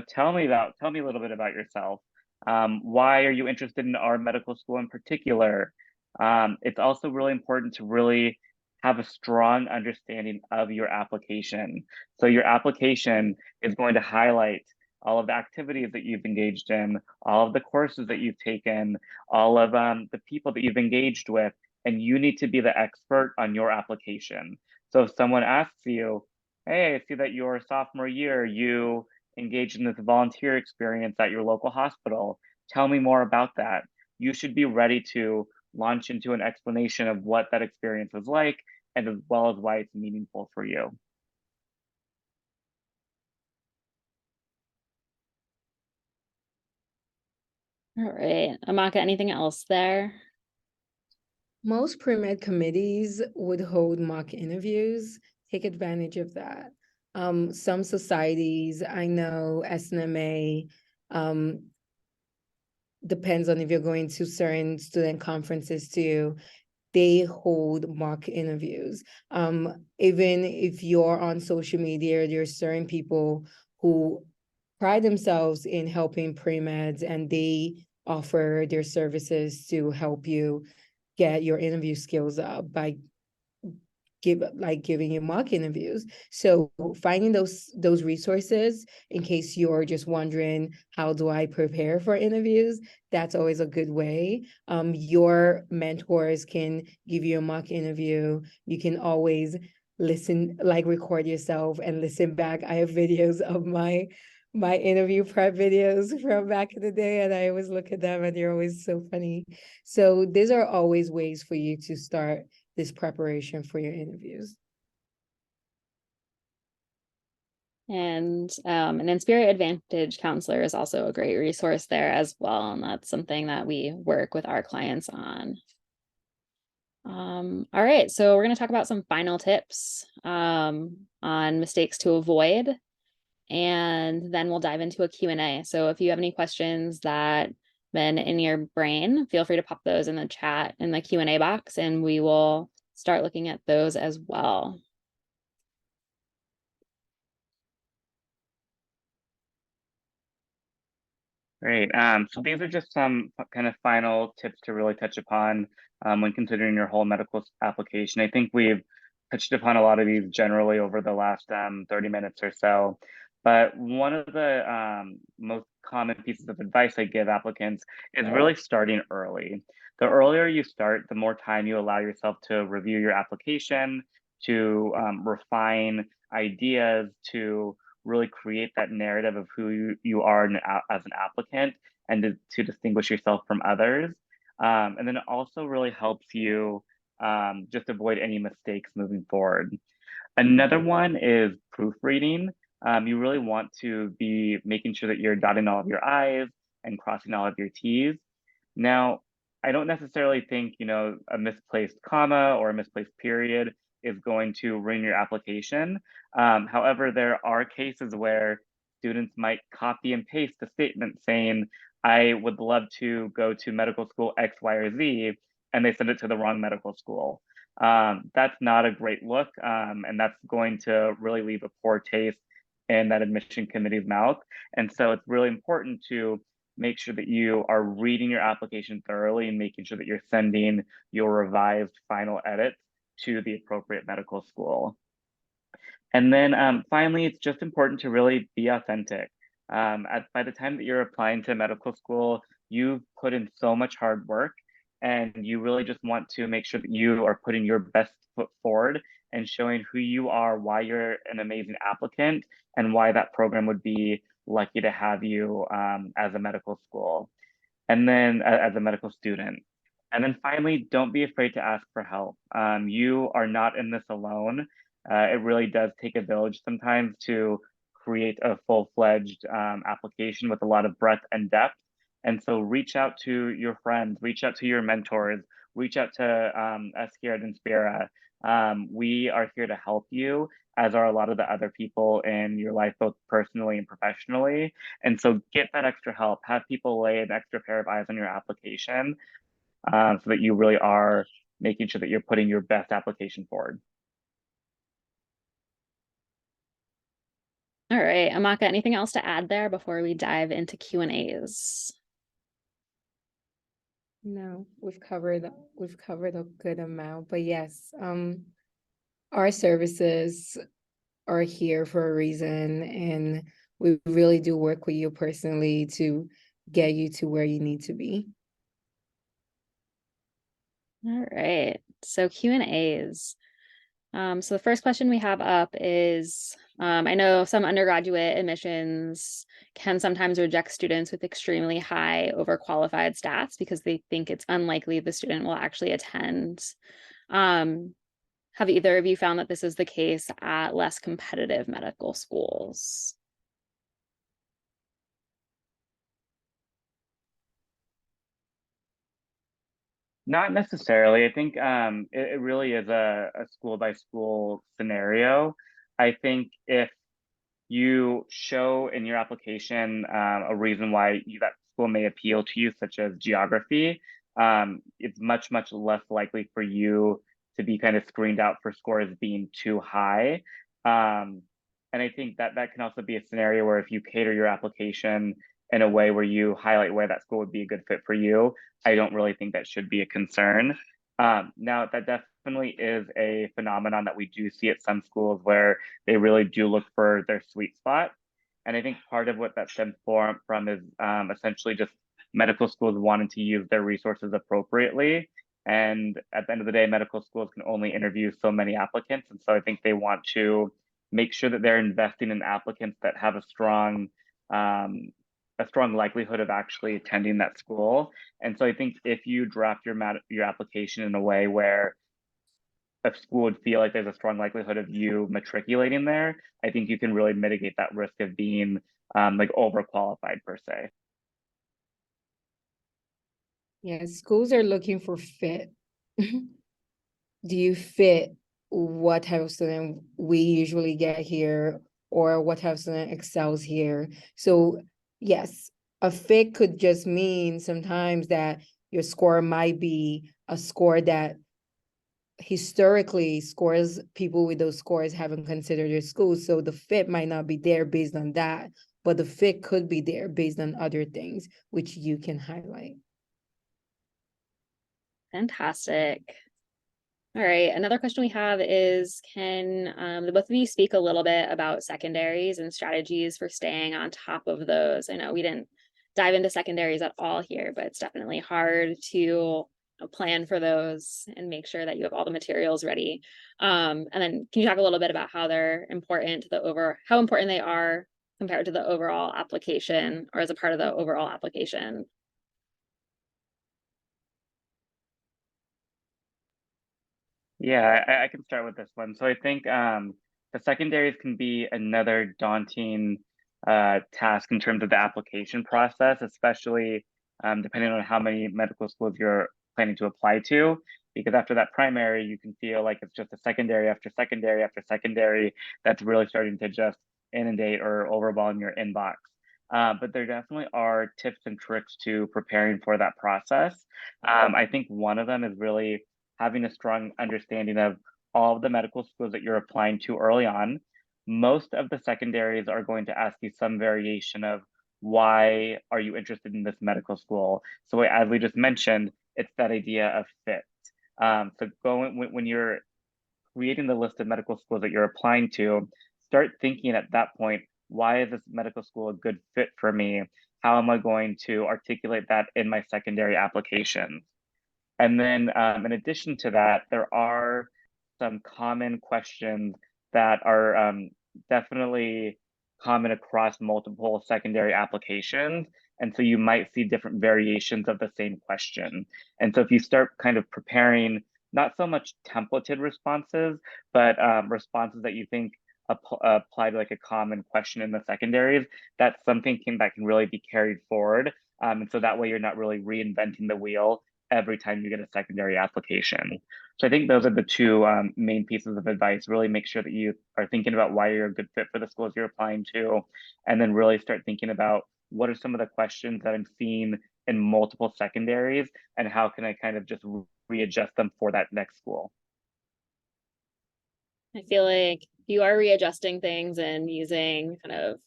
tell me a little bit about yourself. Why are you interested in our medical school in particular? It's also really important to really have a strong understanding of your application. So your application is going to highlight all of the activities that you've engaged in, all of the courses that you've taken, all of the people that you've engaged with, and you need to be the expert on your application. So if someone asks you, hey, I see that your sophomore year, you engaged in this volunteer experience at your local hospital, tell me more about that. You should be ready to launch into an explanation of what that experience was like, and as well as why it's meaningful for you. All right, Amaka, anything else there? Most pre-med committees would hold mock interviews. Take advantage of that. Some societies, I know SNMA, depends on if you're going to certain student conferences too, they hold mock interviews. Even if you're on social media, there's certain people who pride themselves in helping pre-meds, and they offer their services to help you get your interview skills up by giving you mock interviews. So finding those resources in case you're just wondering, how do I prepare for interviews? That's always a good way. Your mentors can give you a mock interview. You can always listen, record yourself and listen back. I have videos of my interview prep videos from back in the day, and I always look at them and they're always so funny. So these are always ways for you to start this preparation for your interviews. And an Inspira Advantage counselor is also a great resource there as well. And that's something that we work with our clients on. All right, so we're going to talk about some final tips on mistakes to avoid. And then we'll dive into a Q&A. So if you have any questions that been in your brain, feel free to pop those in the chat in the Q&A box, and we will start looking at those as well. Great. So these are just some kind of final tips to really touch upon when considering your whole medical application. I think we've touched upon a lot of these generally over the last 30 minutes or so. But one of the most common pieces of advice I give applicants is really starting early. The earlier you start, the more time you allow yourself to review your application, to refine ideas, to really create that narrative of who you are as an applicant, and to distinguish yourself from others. And then it also really helps you just avoid any mistakes moving forward. Another one is proofreading. You really want to be making sure that you're dotting all of your I's and crossing all of your T's. Now, I don't necessarily think, a misplaced comma or a misplaced period is going to ruin your application. However, there are cases where students might copy and paste a statement saying, I would love to go to medical school X, Y, or Z, and they send it to the wrong medical school. That's not a great look, and that's going to really leave a poor taste in that admission committee's mouth. And so it's really important to make sure that you are reading your application thoroughly and making sure that you're sending your revised final edits to the appropriate medical school. And then finally, it's just important to really be authentic. By the time that you're applying to medical school, you've put in so much hard work, and you really just want to make sure that you are putting your best foot forward and showing who you are, why you're an amazing applicant, and why that program would be lucky to have you as a medical school, and then as a medical student. And then finally, don't be afraid to ask for help. You are not in this alone. It really does take a village sometimes to create a full-fledged application with a lot of breadth and depth. And so reach out to your friends, reach out to your mentors, reach out to us here at Inspira. We are here to help you, as are a lot of the other people in your life, both personally and professionally. And so get that extra help, have people lay an extra pair of eyes on your application so that you really are making sure that you're putting your best application forward. All right, Amaka, anything else to add there before we dive into Q&As? No, we've covered a good amount, but yes, our services are here for a reason, and we really do work with you personally to get you to where you need to be. All right, so Q&As. So the first question we have up is, I know some undergraduate admissions can sometimes reject students with extremely high overqualified stats because they think it's unlikely the student will actually attend. Have either of you found that this is the case at less competitive medical schools? Not necessarily. I think it really is a school by school scenario. I think if you show in your application a reason why that school may appeal to you, such as geography, it's much less likely for you to be kind of screened out for scores being too high. And I think that that can also be a scenario where if you cater your application in a way where you highlight why that school would be a good fit for you, I don't really think that should be a concern. Now, that definitely is a phenomenon that we do see at some schools where they really do look for their sweet spot. And I think part of what that stems from is essentially just medical schools wanting to use their resources appropriately. And at the end of the day, medical schools can only interview so many applicants. And so I think they want to make sure that they're investing in applicants that have um, a strong likelihood of actually attending that school. And so I think if you draft your application in a way where a school would feel like there's a strong likelihood of you matriculating there, I think you can really mitigate that risk of being like overqualified per se. Yeah, schools are looking for fit. Do you fit what type of student we usually get here, or what type of student excels here? So yes, a fit could just mean sometimes that your score might be a score that historically scores, people with those scores haven't considered your school. So the fit might not be there based on that, but the fit could be there based on other things, which you can highlight. Fantastic. All right, another question we have is, can the both of you speak a little bit about secondaries and strategies for staying on top of those? I know we didn't dive into secondaries at all here, but it's definitely hard to plan for those and make sure that you have all the materials ready. And then can you talk a little bit about how they're important to how important they are compared to the overall application, or as a part of the overall application? Yeah, I can start with this one. So I think the secondaries can be another daunting task in terms of the application process, especially depending on how many medical schools you're planning to apply to. Because after that primary, you can feel like it's just a secondary after secondary after secondary that's really starting to just inundate or overwhelm your inbox. But there definitely are tips and tricks to preparing for that process. I think one of them is really having a strong understanding of all of the medical schools that you're applying to early on. Most of the secondaries are going to ask you some variation of why are you interested in this medical school? So as we just mentioned, it's that idea of fit. So when you're creating the list of medical schools that you're applying to, start thinking at that point, why is this medical school a good fit for me? How am I going to articulate that in my secondary applications? And then in addition to that, there are some common questions that are definitely common across multiple secondary applications. And so you might see different variations of the same question. And so if you start kind of preparing not so much templated responses, but responses that you think apply to like a common question in the secondaries, that's something that can really be carried forward. And so that way you're not really reinventing the wheel every time you get a secondary application. So I think those are the two main pieces of advice. Really make sure that you are thinking about why you're a good fit for the schools you're applying to, and then really start thinking about what are some of the questions that I'm seeing in multiple secondaries, and how can I kind of just readjust them for that next school. I feel like you are readjusting things and using kind of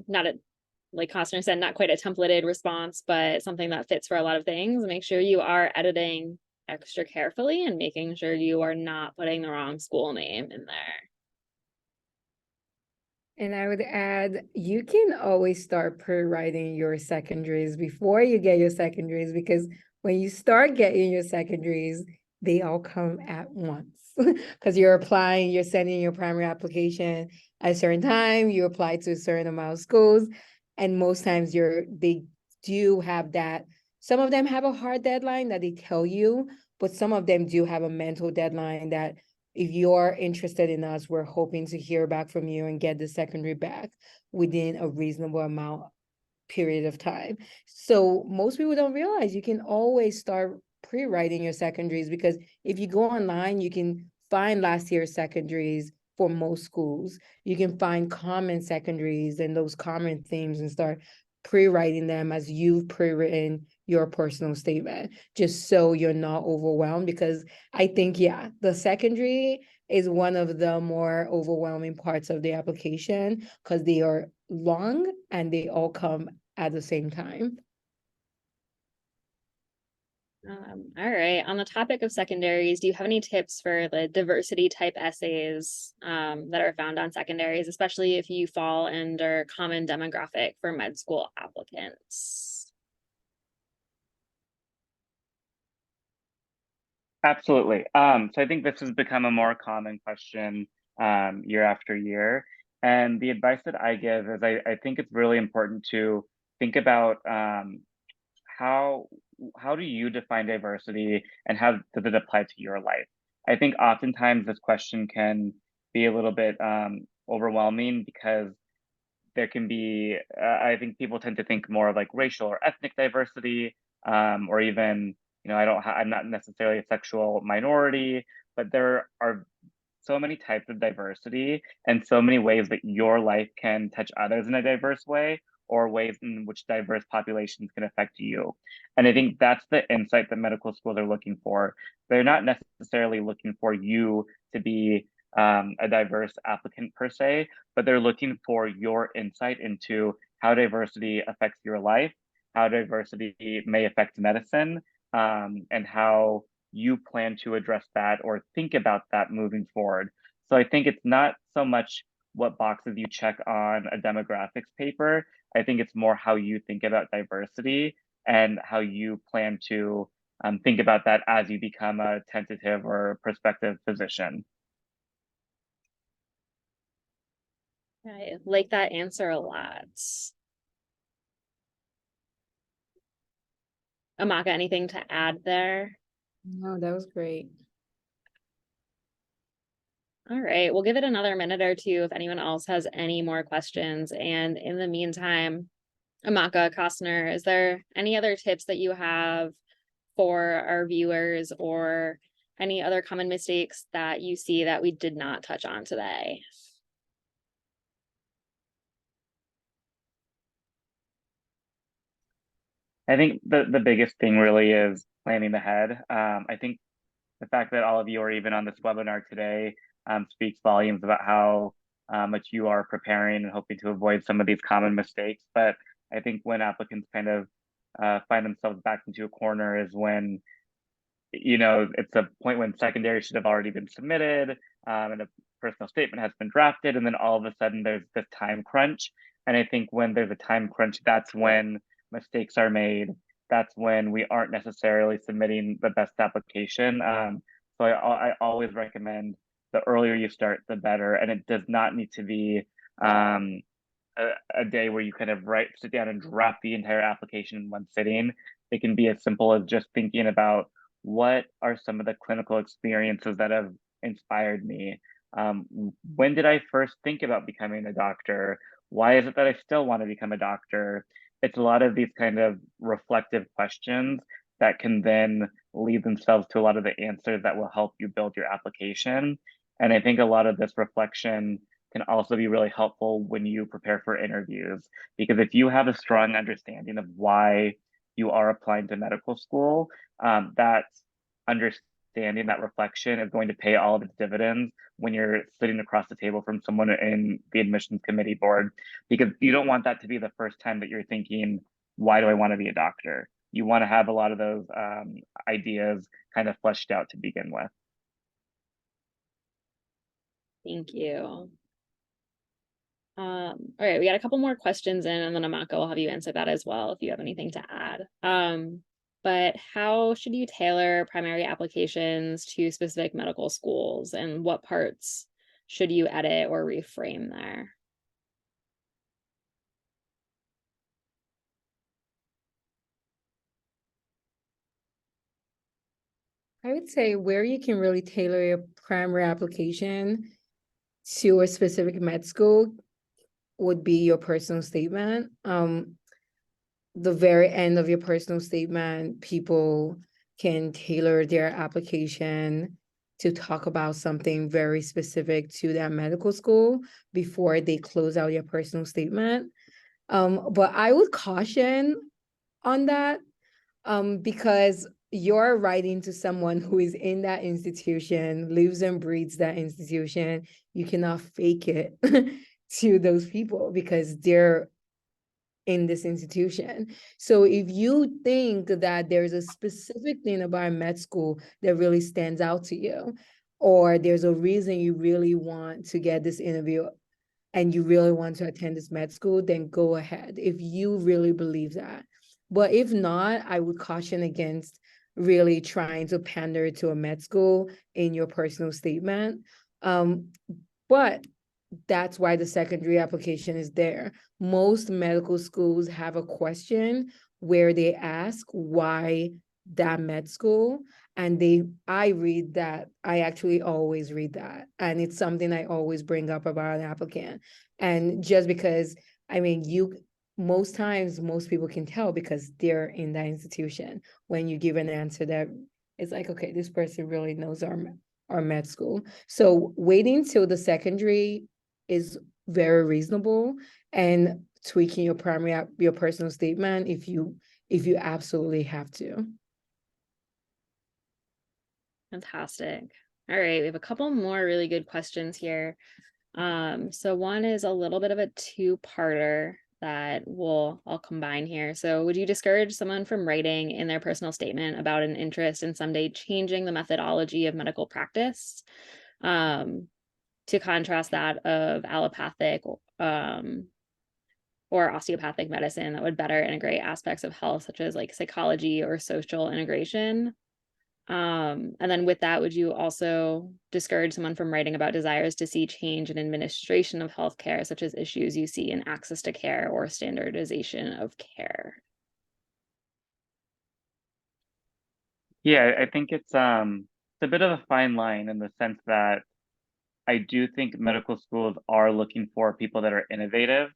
not a, like Costner said, not quite a templated response, but something that fits for a lot of things. Make sure you are editing extra carefully and making sure you are not putting the wrong school name in there. And I would add, you can always start pre-writing your secondaries before you get your secondaries, because when you start getting your secondaries, they all come at once. Because you're applying, you're sending your primary application at a certain time, you apply to a certain amount of schools, and most times they do have that. Some of them have a hard deadline that they tell you, but some of them do have a mental deadline that if you're interested in us, we're hoping to hear back from you and get the secondary back within a reasonable amount period of time. So most people don't realize you can always start pre-writing your secondaries, because if you go online, you can find last year's secondaries for most schools. You can find common secondaries and those common themes and start pre-writing them as you've pre-written your personal statement, just so you're not overwhelmed. Because I think, yeah, the secondary is one of the more overwhelming parts of the application, because they are long and they all come at the same time. All right. On the topic of secondaries, do you have any tips for the diversity type essays that are found on secondaries, especially if you fall under common demographic for med school applicants? Absolutely. So I think this has become a more common question year after year. And the advice that I give is I think it's really important to think about how do you define diversity and how does it apply to your life? I think oftentimes this question can be a little bit overwhelming because there can be, I think people tend to think more of like racial or ethnic diversity, or even, you know, I'm not necessarily a sexual minority, but there are so many types of diversity and so many ways that your life can touch others in a diverse way, or ways in which diverse populations can affect you. And I think that's the insight that medical schools are looking for. They're not necessarily looking for you to be a diverse applicant per se, but they're looking for your insight into how diversity affects your life, how diversity may affect medicine, and how you plan to address that or think about that moving forward. So I think it's not so much what boxes you check on a demographics paper. I think it's more how you think about diversity and how you plan to think about that as you become a tentative or prospective physician. I like that answer a lot. Amaka, anything to add there? No, that was great. All right, we'll give it another minute or two if anyone else has any more questions. And in the meantime, Amaka, Kostner, is there any other tips that you have for our viewers, or any other common mistakes that you see that we did not touch on today? I think the biggest thing really is planning ahead. I think the fact that all of you are even on this webinar today speaks volumes about how much you are preparing and hoping to avoid some of these common mistakes. But I think when applicants kind of find themselves back into a corner is when, you know, it's a point when secondary should have already been submitted, and a personal statement has been drafted, and then all of a sudden there's this time crunch. And I think when there's a time crunch, that's when mistakes are made. That's when we aren't necessarily submitting the best application. So I always recommend the earlier you start, the better. And it does not need to be a day where you kind of sit down and draft the entire application in one sitting. It can be as simple as just thinking about what are some of the clinical experiences that have inspired me. When did I first think about becoming a doctor? Why is it that I still want to become a doctor? It's a lot of these kind of reflective questions that can then lead themselves to a lot of the answers that will help you build your application. And I think a lot of this reflection can also be really helpful when you prepare for interviews, because if you have a strong understanding of why you are applying to medical school, that understanding, that reflection is going to pay all of its dividends when you're sitting across the table from someone in the admissions committee board, because you don't want that to be the first time that you're thinking, why do I want to be a doctor? You want to have a lot of those ideas kind of fleshed out to begin with. Thank you. All right, we got a couple more questions in, and then Amaka will have you answer that as well if you have anything to add. But how should you tailor primary applications to specific medical schools, and what parts should you edit or reframe there? I would say where you can really tailor your primary application to a specific med school would be your personal statement. the very end of your personal statement, people can tailor their application to talk about something very specific to that medical school before they close out your personal statement. But I would caution on that, because you're writing to someone who is in that institution, lives and breathes that institution. You cannot fake it to those people because they're in this institution. So if you think that there's a specific thing about med school that really stands out to you, or there's a reason you really want to get this interview and you really want to attend this med school, then go ahead if you really believe that. But if not, I would caution against really trying to pander to a med school in your personal statement. But that's why the secondary application is there. Most medical schools have a question where they ask why that med school, and I read that. I actually always read that, and it's something I always bring up about an applicant. And just because, I mean, most times most people can tell because they're in that institution when you give an answer that it's like, okay, this person really knows our med school. So waiting till the secondary is very reasonable, and tweaking your personal statement if you absolutely have to. Fantastic. All right, we have a couple more really good questions here. So one is a little bit of a two-parter that I'll combine here. So would you discourage someone from writing in their personal statement about an interest in someday changing the methodology of medical practice, to contrast that of allopathic or osteopathic medicine that would better integrate aspects of health, such as like psychology or social integration? And then with that, would you also discourage someone from writing about desires to see change in administration of healthcare, such as issues you see in access to care or standardization of care? Yeah, I think it's a bit of a fine line in the sense that I do think medical schools are looking for people that are innovative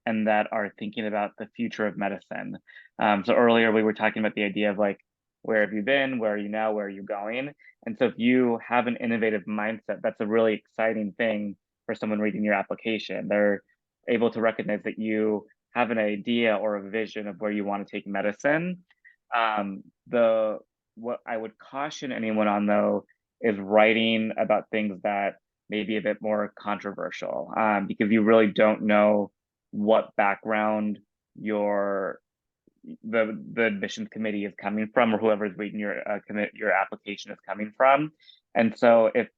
and that are thinking about the future of medicine. So earlier we were talking about the idea of like, where have you been? Where are you now? Where are you going? And so if you have an innovative mindset, that's a really exciting thing for someone reading your application. They're able to recognize that you have an idea or a vision of where you want to take medicine. What I would caution anyone on though is writing about things that may be a bit more controversial, because you really don't know what background the admissions committee is coming from, or whoever is reading your application is coming from. And so if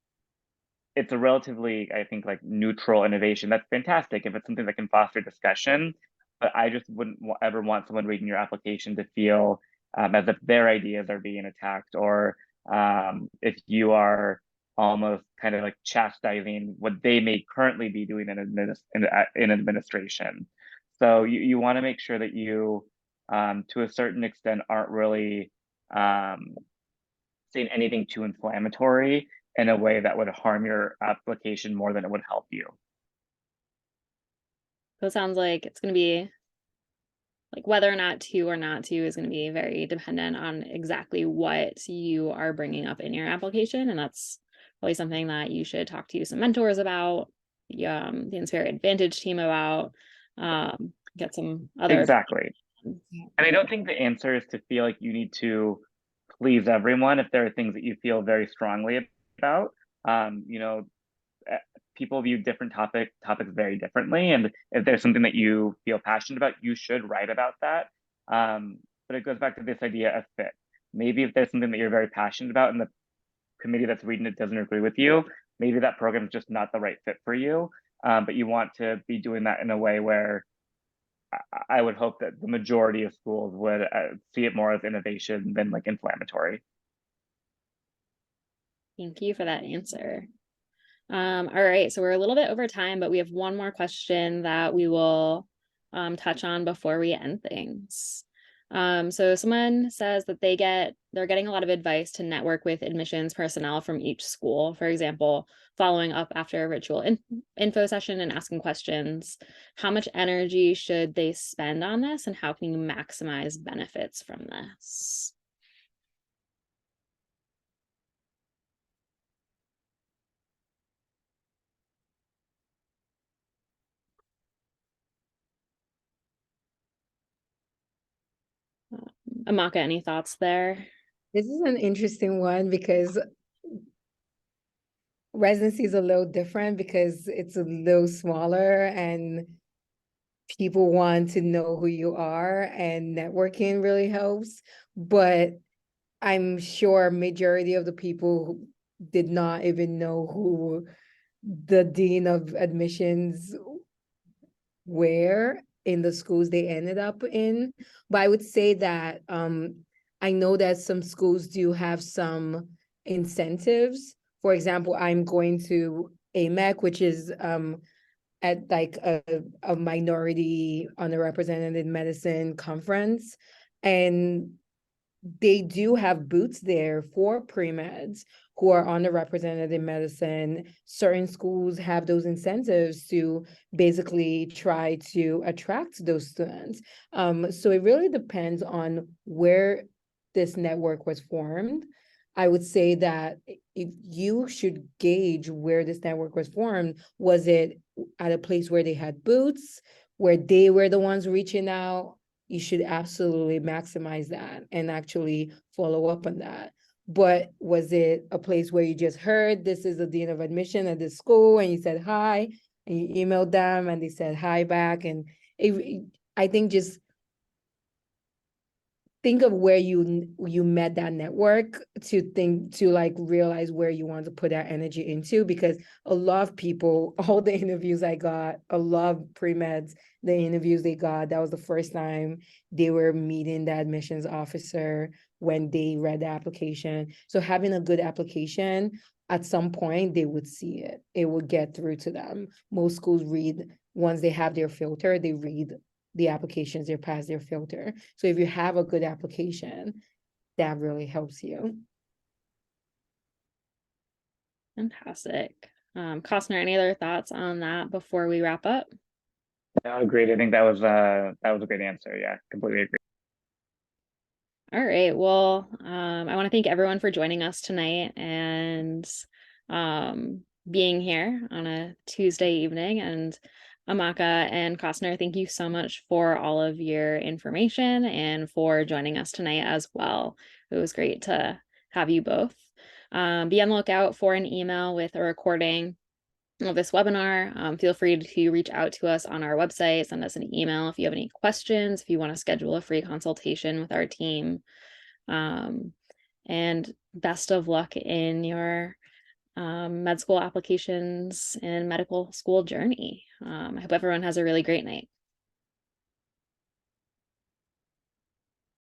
it's a relatively, I think, like neutral innovation, that's fantastic if it's something that can foster discussion. But I just wouldn't ever want someone reading your application to feel as if their ideas are being attacked, or if you are almost kind of like chastising what they may currently be doing in administration. So you want to make sure that you, to a certain extent, aren't really saying anything too inflammatory in a way that would harm your application more than it would help you. So it sounds like it's going to be like whether or not to is going to be very dependent on exactly what you are bringing up in your application. And that's probably something that you should talk to some mentors about, the Inspira Advantage team about, get some other. Exactly. And I don't think the answer is to feel like you need to please everyone if there are things that you feel very strongly about. People view different topics very differently, and if there's something that you feel passionate about, you should write about that. But it goes back to this idea of fit. Maybe if there's something that you're very passionate about and the committee that's reading it doesn't agree with you, maybe that program is just not the right fit for you. But you want to be doing that in a way where I would hope that the majority of schools would see it more as innovation than like inflammatory. Thank you for that answer. All right, so we're a little bit over time, but we have one more question that we will touch on before we end things. So someone says that they're getting a lot of advice to network with admissions personnel from each school. For example, following up after a virtual info session and asking questions. How much energy should they spend on this, and how can you maximize benefits from this? Amaka, any thoughts there? This is an interesting one because residency is a little different because it's a little smaller and people want to know who you are, and networking really helps. But I'm sure majority of the people did not even know who the dean of admissions were in the schools they ended up in. But I would say that I know that some schools do have some incentives. For example, I'm going to AMEC, which is at like a minority underrepresented in medicine conference. And they do have booths there for pre-meds who are underrepresented in medicine. Certain schools have those incentives to basically try to attract those students. So it really depends on where this network was formed. I would say that if you should gauge where this network was formed, was it at a place where they had booths, where they were the ones reaching out? You should absolutely maximize that and actually follow up on that. But was it a place where you just heard this is the dean of admission at this school and you said hi and you emailed them and they said hi back? And I think just think of where you met that network to like realize where you want to put that energy into, because a lot of people, all the interviews I got, a lot of pre-meds, the interviews they got, that was the first time they were meeting the admissions officer when they read the application. So having a good application, at some point they would see it. It would get through to them. Most schools read, once they have their filter, they read the applications, they pass their filter. So if you have a good application, that really helps you. Fantastic. Costner, any other thoughts on that before we wrap up? Yeah, agreed. I think that was a great answer. Yeah, completely agree. All right. Well, I want to thank everyone for joining us tonight and being here on a Tuesday evening. And Amaka and Costner, thank you so much for all of your information and for joining us tonight as well. It was great to have you both. Be on the lookout for an email with a recording of this webinar. Feel free to reach out to us on our website, send us an email if you have any questions, if you want to schedule a free consultation with our team. And best of luck in your med school applications and medical school journey. I hope everyone has a really great night.